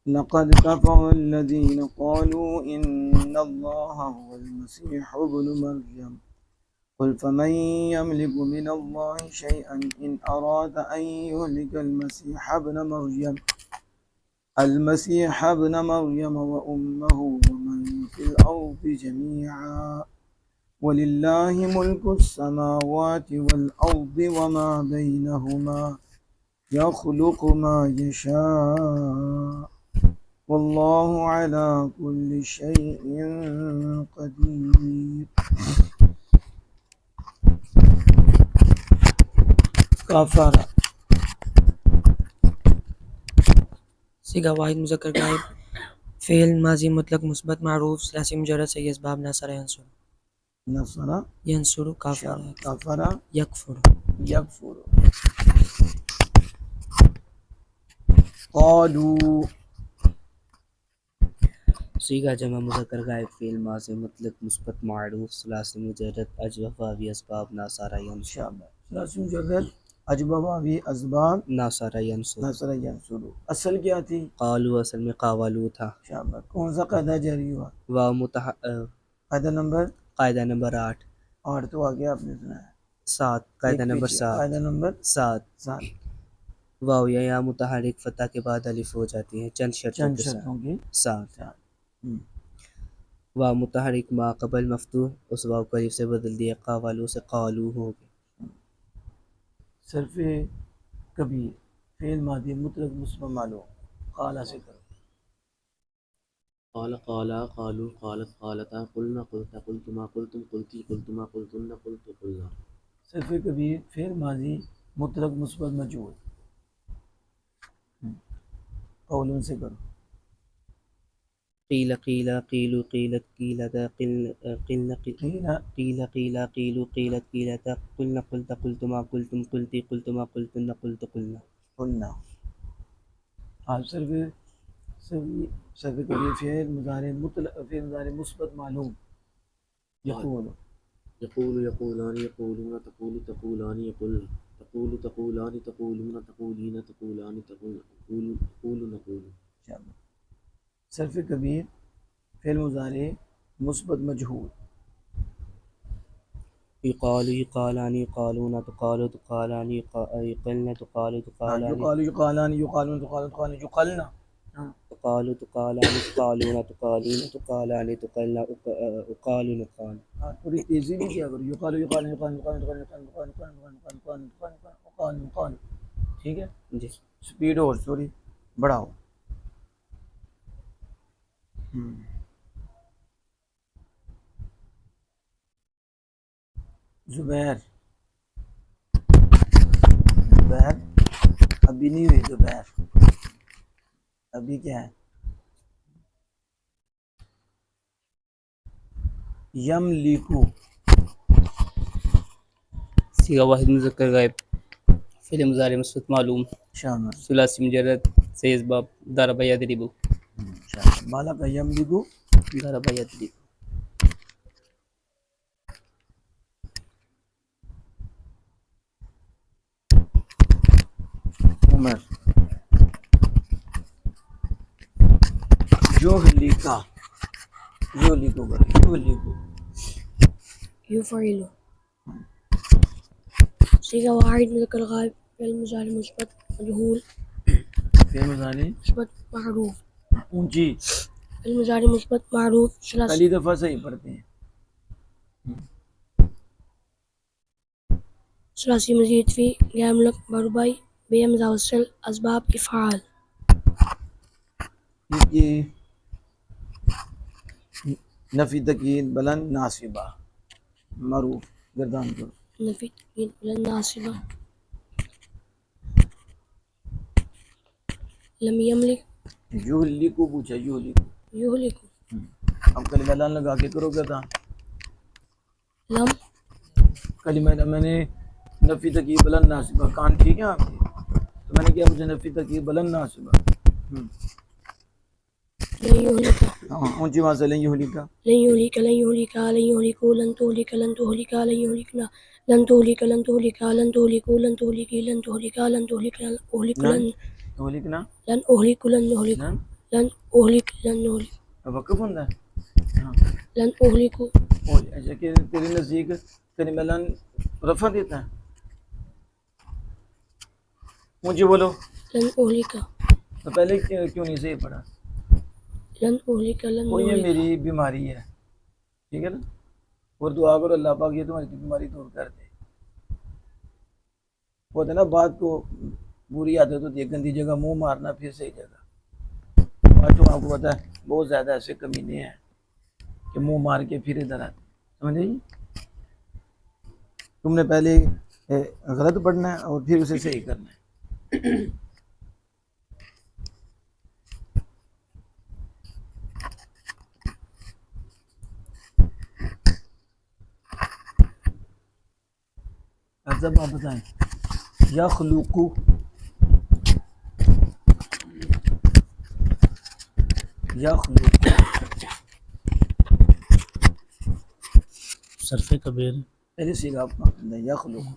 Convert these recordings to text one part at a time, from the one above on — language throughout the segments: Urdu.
لقد كفر الذين قالوا إن الله هو المسيح ابن مريم قل فمن يملك من الله شيئا إن أراد أن يهلك المسيح ابن مريم وأمه ومن في الأرض جميعا ولله ملك السماوات والأرض وما بينهما يخلق ما يشاء والله على كل شيء قدير. کافر صیغہ واحد مذکر غائب، فعل ماضی مطلق مثبت معروف ثلاثی مجرد سے یہ اسباب ناصر ینصر نصر ینصر کافر کافر یکفر یکفر. قالوا صیغہ جمع مذکر غائب، فعل ماضی مطلق مثبت معروف ثلاثی مجرد اجوف واوی اسباب ناصرہ ینصر شاباش. ثلاثی مجرد اجبہ واوی اسباب ناصرہ ینصر. نصر ینصر. اصل کیا تھی؟ قالو اصل میں قاولو تھا. شاباش. کون سا قاعدہ جاری ہوا؟ واو قاعدہ نمبر قاعدہ نمبر 8 8 تو آگے آپ نے سنا ہے 7 قاعدہ ایک نمبر پیچھے. 7 قاعدہ نمبر 7 7 واو یا متحرک فتح کے بعد الف ہو جاتی ہے چند شرطوں چند کے ساتھ. شرطوں کی 7 ساتھ. واو متحرک ما قبل مفتوح، اس واو کو الف سے بدل دیا، قاولو سے قالو ہو گیا. صرف کبھی فعل ماضی مطلق مثبت معلوم قالا سے کرو. قال قالا قالوا قالت قالتا قلنا قلتا قلتما قلتم قلتی قلتما قلتن قلت قلنا. صرف کبھی فعل ماضی مطلق مثبت مجهول قولن سے کرو. قیل قیل قیلو قیلت قیلتا قلنا قیل قیل قیل قیلو قیلت قیلتا قلنا قلتا قلتما قلتم قلتی قلتما قلتن قلت قلنا. قلنا. آپ صرف کبھی فعل مضارع مطلق فعل مضارع مثبت معلوم یقول يقول يقولان يقولون تقول تقولان يقولن تقول تقولان تقولون تقولين تقولان تقول نقول. صرف کبھی فعل مضارع مثبت مجهول یقال یقالان یقالون تقال تقالان یقلن تقال تقالان یقال یقالان یقالون تقال تقال یقلنا. تقال تقالان تقالون تقالین تقالان تقلن اقال نقال. تھوڑی تیزی بھی کیا کرو. یقال یقال یقال یقال یقال. ٹھیک ہے جی سپیڈ اور تھوڑی بڑھاؤ. زبیر زبیر ابھی نہیں ہوئی. زبیر ابھی کیا ہے؟ یملکو صیغہ واحد مذکر غائب، فعل مضارع مثبت معلوم شامل ثلاثی مجرد سے اسباب ضرب یضرب شامل. مالا کا یملکو ضرب یضرب. عمر یہلکا یہلکو یہلکو یفعل. صیغہ واحد مذکر غائب، فعل مضارع مثبت مجهول فعل مضارع مثبت معروف اونچی فعل مضارع مثبت معروف پہلی دفعہ صحیح پڑھتے ہیں. ثلاثی مزید فی غیر ملک بربائی بے حمزہ وصل اسباب افعال. یہ نفی تکید بلند ناصبہ معروف گردان کرو. نفی تکید بلند ناصبہ. لم یملک یہلکو پوچھا یہلکو. یہلک. اب کلمہ لام لگا کے کرو کیا تھا؟ لم کلمہ میں نے نفی تکید بلند ناصبہ. کان ٹھیک ہے آپ کے؟ تو میں نے کیا مجھے نفی تکید بلند ناصبہ. لن یہلک ہاں اونچی وہاں سے لیں یہلکا. لن یہلک لن یہلکا لن یہلکو لن تہلک لن تہلکا لن یہلکنا لن تہلک لن تہلکا لن تہلکو لن تہلکی لن تہلکا لن تہلک اہلک لن تو لکھنا لن اہلک لن نہلک نا لن أهلك لن أهلك وقف ہوتا ہے ہاں لن أهلك اچھا کہ تیرے نزدیک کلمہ لن رفع دیتا ہے مجھے بولو لن أهلك تو پہلے کیوں نہیں صحیح پڑھا لن أهلك لن وہ یہ أهلك میری بیماری ہے ٹھیک ہے نا اور دعا کرو اللہ پاک یہ تمہاری بیماری دور کر دے ہوتا ہے نا بات کو بری عادت ہوتی ہے گندی جگہ منہ مارنا پھر صحیح جگہ بچوں آپ کو پتا ہے بہت زیادہ ایسے کمینے ہیں کہ منہ مار کے پھر ادھر آتے سمجھے جی تم نے پہلے غلط پڑھنا ہے اور پھر اسے صحیح کرنا ہے اب آپ بتائیں یخلقو یخلقو صرف کبیر پہلے سیگا آپ کا یخلقو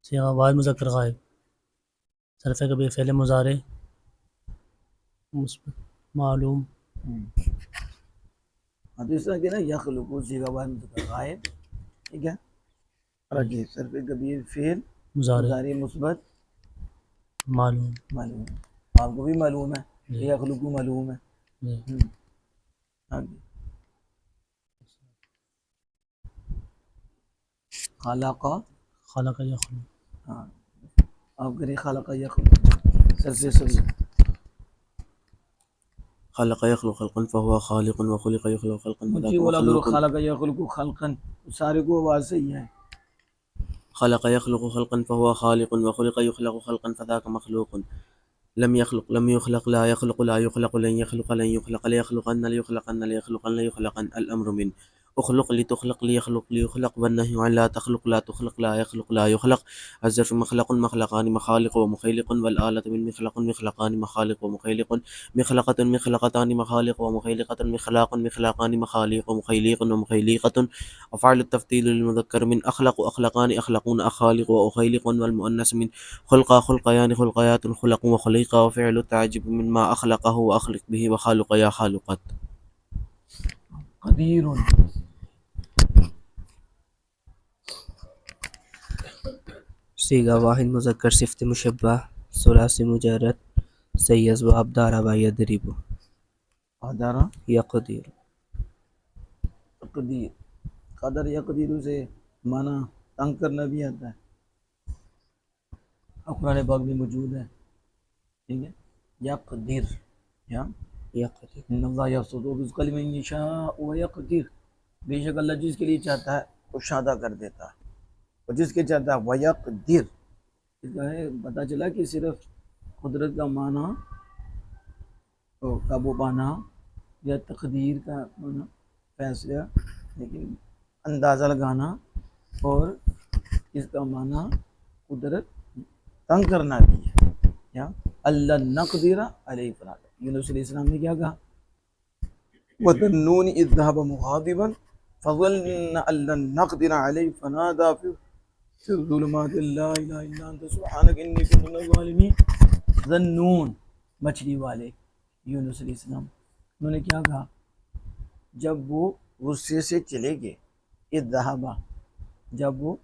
صیغہ واحد مذکر غائب صرف کبیر فعل مضارع مثبت معلوم ہاں تو اس طرح کہ نا یخلقو سیگا واحد مذکر غائب ٹھیک ہے اور جی صرف کبیر فعل مضارع مضارع مثبت معلوم معلوم آپ کو بھی معلوم ہے جی یخلقو معلوم ہے جی ہاں جی خلق خلق یخلق ہاں آپ کریں خلق یخلق صرف سبھی خلق يخلق خلقا فهو خالق وخلق يخلق خلقا مجھے فذاك بولا کرو مخلوق خلق یخلق خلقا سارے کو آواز صحیح ہے خلق يخلق خلقا فهو خالق وخلق يخلق خلقا فذاك مخلوق لم يخلق لم يخلق لا يخلق لا يخلق لن يخلق لن يخلق ليخلقن ليخلقن ليخلقن ليخلقن الأمر من اخلق لتخلق ليخلق ليخلق والنهي عن لا تخلق لا تخلق لا يخلق لا يخلق الظرف مخلق مخلقان مخالق ومخيلق والآلة من مخلق مخلقان مخالق ومخيلق مخلقة مخلقتان مخالق ومخيلقة مخلاق مخلاقان مخالق ومخيلق ومخيلقة أفعال التفضيل للمذكر من أخلق أخلقان أخلقون أخالق وأخيلق والمؤنث من خلق خلقيان خلقيات خلق وخليق وفعل التعجب من ما أخلقه وأخلق به وخالق يا خالقت قدیر صیغہ واحد مذکر صفت مشبہ ثلاثی مجرد صحیح اسباب ضرب یضرب قدر یقدر تقدیر قدر یقدیر سے معنی تنگ کرنا بھی آتا ہے قرآن پاک میں موجود ہے ٹھیک ہے یقدر یا یقدر ان اللہ یبسط الرزق لمن یشاء ویقدر بے شک اللہ جس کے لیے چاہتا ہے وہ شادہ کر دیتا ہے اور جس کے چاہتا ہے ویقدر اس کا ہے پتہ چلا کہ صرف قدرت کا معنی قابو پانا یا تقدیر کا معنی فیصلہ لیکن اندازہ لگانا اور اس کا معنی قدرت تنگ کرنا بھی ہے یا اللہ نقدر علیہ فراغ یونس علیہ السلام نے کیا کہا وَذَنُّونِ إِذْ ذَهَبَ مُغَاضِبًا فَظَنَّ أَن لَّن نَّقْدِرَ عَلَيْهِ فَنَادَىٰ فِي الظُّلُمَاتِ لَا إِلَٰهَ إِلَّا أَنتَ سُبْحَانَكَ إِنِّي كُنتُ مِنَ الظَّالِمِينَ ذَنُّون مچھلی والے یونس علیہ السلام انہوں نے کیا کہا جب وہ غصے سے چلے گئے اذ ذهب جب وہ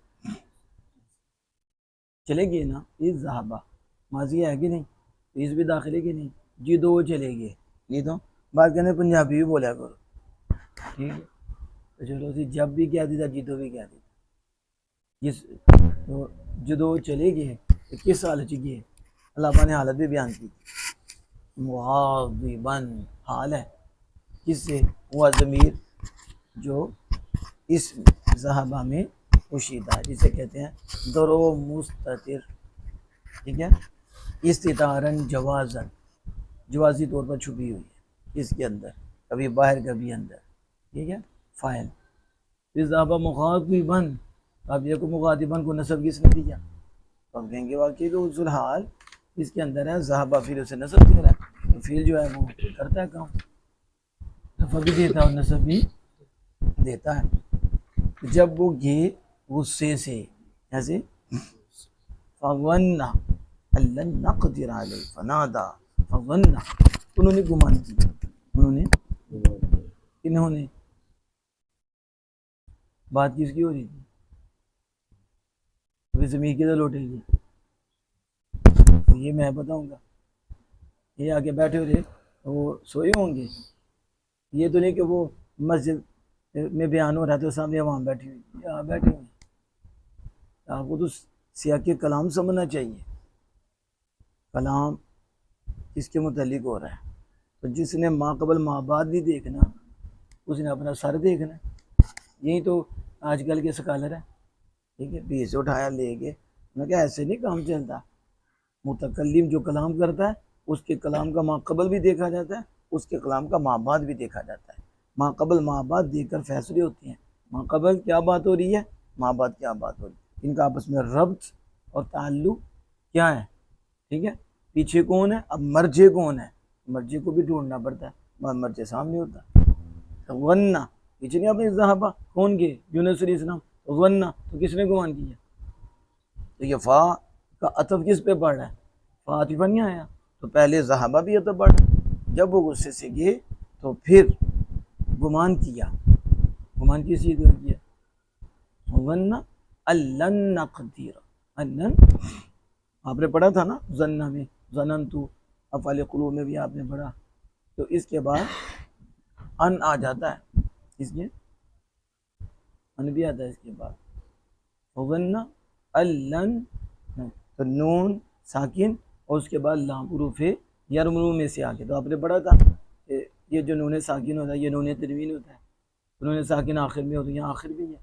چلے گئے نا اذ ذهب ماضی ہے کہ نہیں اس بھی داخلے کی نہیں جی دو چلے گئے نہیں تو بات کرنے پنجابی بھی بولا کرو ٹھیک ہے تو چلو سی جب بھی کہہ دیتا جدو بھی کہہ دیتا جس تو جدو چلے گئے تو کس حالت چ گئے اللہ پاک نے حالت بھی بیان کی مغاضباً حال ہے کس سے وہ ضمیر جو اس ذہبہ میں پوشیدہ ہے جسے کہتے ہیں درو مستتر ٹھیک ہے استطارن جوازن جوازی طور پر چھپی ہوئی ہے اس کے اندر کبھی باہر کبھی اندر ٹھیک ہے فاعل ذہبہ مغاضباً اب یہ کو مغاضباً کو نصب کس نے دیا تو ہم کہیں گے واقعی تو حصول حال اس کے اندر ہے ذہبہ پھر اسے نصب دے رہا ہے تو فعل جو ہے وہ کرتا ہے کام رفع بھی دیتا ہے اور نصب بھی دیتا ہے جب وہ گئے غصے سے ایسے فَظَنَّ أَن لَّن نَّقْدِرَ عَلَيْهِ فَنَادَىٰ فَظَنَّ انہوں نے گمان کیا. انہوں نے بات کس کی ہو رہی تھی؟ زمین کدھر لوٹے گی؟ یہ میں بتاؤں گا. یہ آگے بیٹھے ہوئے وہ سوئے ہوں گے. یہ تو نہیں کہ وہ مسجد میں بیان ہو رہا تھا سامنے وہاں بیٹھی ہوئی, یہاں بیٹھے ہوئے. آپ کو تو سیاق کلام سمجھنا چاہیے. کلام کس کے متعلق ہو رہا ہے. تو جس نے ماں قبل ماں بعد نہیں دیکھنا اس نے اپنا سر دیکھنا. یہی تو آج کل کے سکالر ہیں. ٹھیک ہے, بیس اٹھایا لے کے. میں کہا ایسے نہیں کام چلتا. متکلم جو کلام کرتا ہے اس کے کلام کا ماں قبل بھی دیکھا جاتا ہے, اس کے کلام کا ماں بعد بھی دیکھا جاتا ہے. ماں قبل ماں بعد دیکھ کر فیصلے ہوتے ہیں. ماں قبل کیا بات ہو رہی ہے, ماں بعد کیا بات ہو رہی ہے, ان کا آپس میں ربط اور تعلق کیا ہے. ٹھیک ہے, پیچھے کون ہے, اب مرجے کون ہے, مرجے کو بھی ڈھونڈنا پڑتا ہے. مرجے سامنے ہوتا ہے. غنہ پیچھے نہیں, اپنے صحابہ کون گئے, یونس علیہ السلام. غنہ تو کس نے گمان کیا؟ تو یہ فا کا عطف کس پہ پڑ رہا ہے؟ فا عطفہ نہیں آیا تو پہلے صحابہ بھی عطف پڑ رہا ہے. جب وہ غصے سے گئے تو پھر گمان کیا. گمان کس چیز کا کیا؟ ظن الن نقدر. الن آپ نے پڑھا تھا نا, ظن میں ظننتو, افعال قلوب میں بھی آپ نے پڑھا. تو اس کے بعد ان آ جاتا ہے. اس کے ان بھی آتا ہے اس کے بعد. ظن الن, تو نون ساکن اور اس کے بعد لام حروف یرملو میں سے آ کے. تو آپ نے پڑھا تھا کہ یہ جو نون ساکن ہوتا ہے یہ نون تنوین ہوتا ہے. نون ساکن آخر میں ہوتا ہے, یہاں آخر بھی ہے.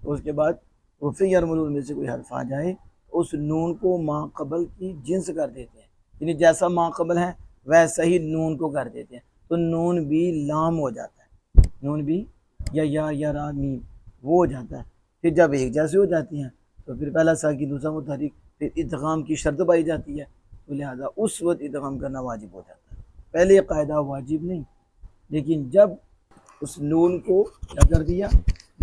تو اس کے بعد حروف یرملو میں سے کوئی حرف آ جائے اس نون کو ماں قبل کی جنس کر دیتے ہیں. یعنی جیسا ماں قبل ہے ویسا ہی نون کو کر دیتے ہیں. تو نون بھی لام ہو جاتا ہے. نون بھی یا را میم وہ ہو جاتا ہے. پھر جب ایک جیسے ہو جاتی ہیں تو پھر پہلا ساکن دوسرا متحرک, پھر ادغام کی شرط پائی جاتی ہے. تو لہٰذا اس وقت ادغام کرنا واجب ہو جاتا ہے. پہلے یہ قاعدہ واجب نہیں, لیکن جب اس نون کو کیا کر دیا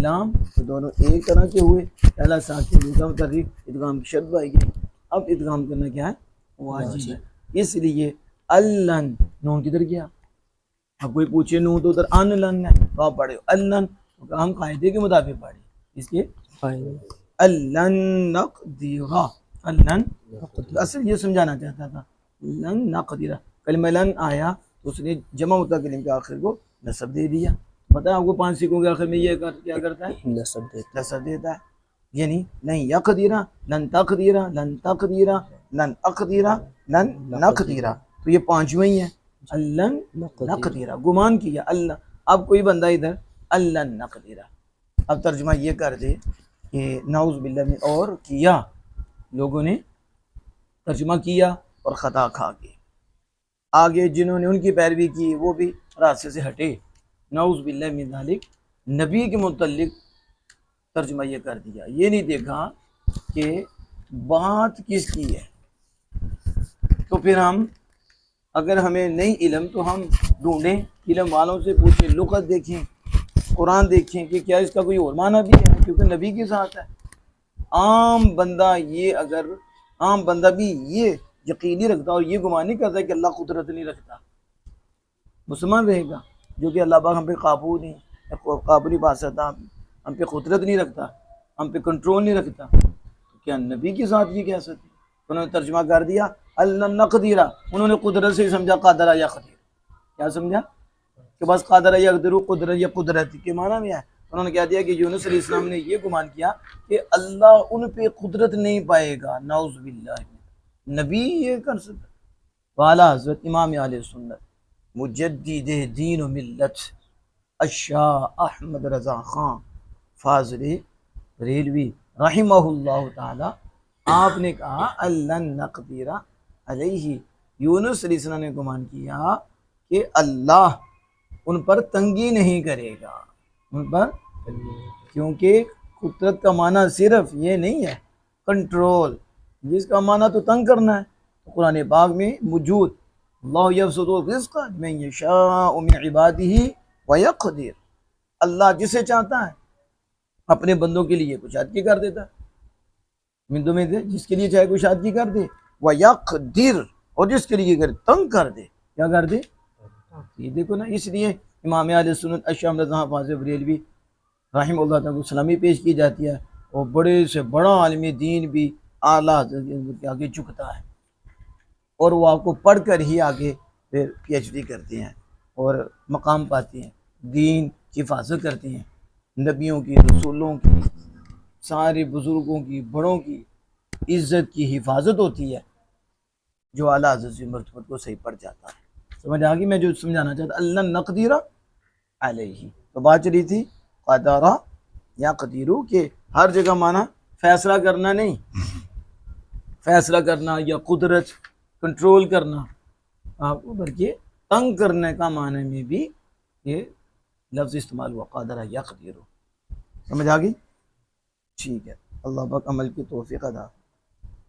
لام, تو دونوں ایک طرح کے ہوئے. پہلا ساکن دوسرا متحرک, ادغام کی شرط پائی گئی. اب ادغام کرنا کیا ہے, واجب ہے. اس لیے الن نون کدھر گیا؟ اب کوئی پوچھے نون تو ادھر ان لن ہے, تو آپ پڑھے الن, تو ہم قاعدے کے مطابق پڑھے. اس کے الن نقدر, الن اصل یہ سمجھانا چاہتا تھا لن نقدر. کلمہ لن آیا تو اس نے جمع متکلم کے آخر کو نصب دے دیا. بتائیں آپ کو 5 سیکھوں کے آخر میں یہ کیا کرتا ہے, نصب دیتا ہے. یعنی لن یقدر, لن تقدر, لن تقدر, لن اقدر, لن نقدر. تو یہ 5 ہی ہیں. الن نقدر گمان کیا اللہ. اب کوئی بندہ ادھر الن نقدر, اب ترجمہ یہ کر دے کہ نعوذ باللہ میں, اور کیا لوگوں نے ترجمہ کیا اور خطا کھا کے. آگے جنہوں نے ان کی پیروی کی وہ بھی راستے سے ہٹے. نعوذ باللہ من ذالک. نبی کے متعلق ترجمہ یہ کر دیا, یہ نہیں دیکھا کہ بات کس کی ہے. تو پھر ہم اگر ہمیں نہیں علم تو ہم ڈھونڈیں, علم والوں سے پوچھیں, لغت دیکھیں, قرآن دیکھیں کہ کیا اس کا کوئی اور معنی بھی ہے, کیونکہ نبی کے ساتھ ہے. عام بندہ یہ اگر عام بندہ بھی یہ یقینی رکھتا اور یہ گمان نہیں کرتا کہ اللہ قدرت نہیں رکھتا, مسلمان رہے گا جو کہ اللہ پاک ہم پہ قابو نہیں پا سکتا, ہم پہ قدرت نہیں رکھتا, ہم پہ کنٹرول نہیں رکھتا, تو کیا نبی کے ساتھ یہ کہہ سکتے؟ انہوں نے ترجمہ کر دیا الن نقدر. انہوں نے قدرت سے سمجھا قادر یقدر. کیا سمجھا کہ بس قادر یقدر قدرت یا قدرت کے معنی میں ہے. انہوں نے کہہ دیا کہ یونس علیہ السلام نے یہ گمان کیا کہ اللہ ان پہ قدرت نہیں پائے گا. نعوذ باللہ, نبی یہ کر سکتا. والا حضرت امام اہل سنت مجدد دین و ملت الشاہ احمد رضا خان فاضل ریلوی رحمہ اللہ تعالی, آپ نے کہا الن نقدر علیہ. یونس علیہ السلام نے گمان کیا کہ اللہ ان پر تنگی نہیں کرے گا, ان پر, کیونکہ قدرت کا معنی صرف یہ نہیں ہے کنٹرول, جس کا معنی تو تنگ کرنا ہے. تو قرآن پاک میں موجود اللہ یبسط الرزق من یشاء من عبادہ ویقدر, اللہ جسے چاہتا ہے اپنے بندوں کے لیے کشادگی کر دیتا ہے. مندوں میں دے, جس کے لیے چاہے کشادگی کر دے, ویقدر, اور جس کے لیے تنگ کر دے. کیا کر دے؟ یہ دیکھو نا، اس لیے امام اہل سنت اشعم رضا حافظ بریلوی رحمہ اللہ تعالیٰ کو سلامی پیش کی جاتی ہے، اور بڑے سے بڑا عالم دین بھی اعلیٰ حضرت کے آگے جھکتا ہے، اور وہ آپ کو پڑھ کر ہی آگے پھر پی ایچ ڈی کرتے ہیں اور مقام پاتے ہیں، دین کی حفاظت کرتے ہیں، نبیوں کی، رسولوں کی، سارے بزرگوں کی، بڑوں کی عزت کی حفاظت ہوتی ہے جو اعلیٰ حضرت کی مرتبت کو صحیح پڑ جاتا ہے۔ سمجھ آ گئی میں جو سمجھانا چاہتا اللہ نقدیر علیہ، تو بات چلی تھی قدرہ یا قدیرو کہ ہر جگہ مانا فیصلہ کرنا نہیں، فیصلہ کرنا یا قدرت کنٹرول کرنا آپ کو، بلکہ تنگ کرنے کا معنی میں بھی یہ لفظ استعمال ہوا قادرہ یا قدیرو۔ سمجھ آ گئی؟ ٹھیک ہے، اللہ پاک عمل کی توفیق عطا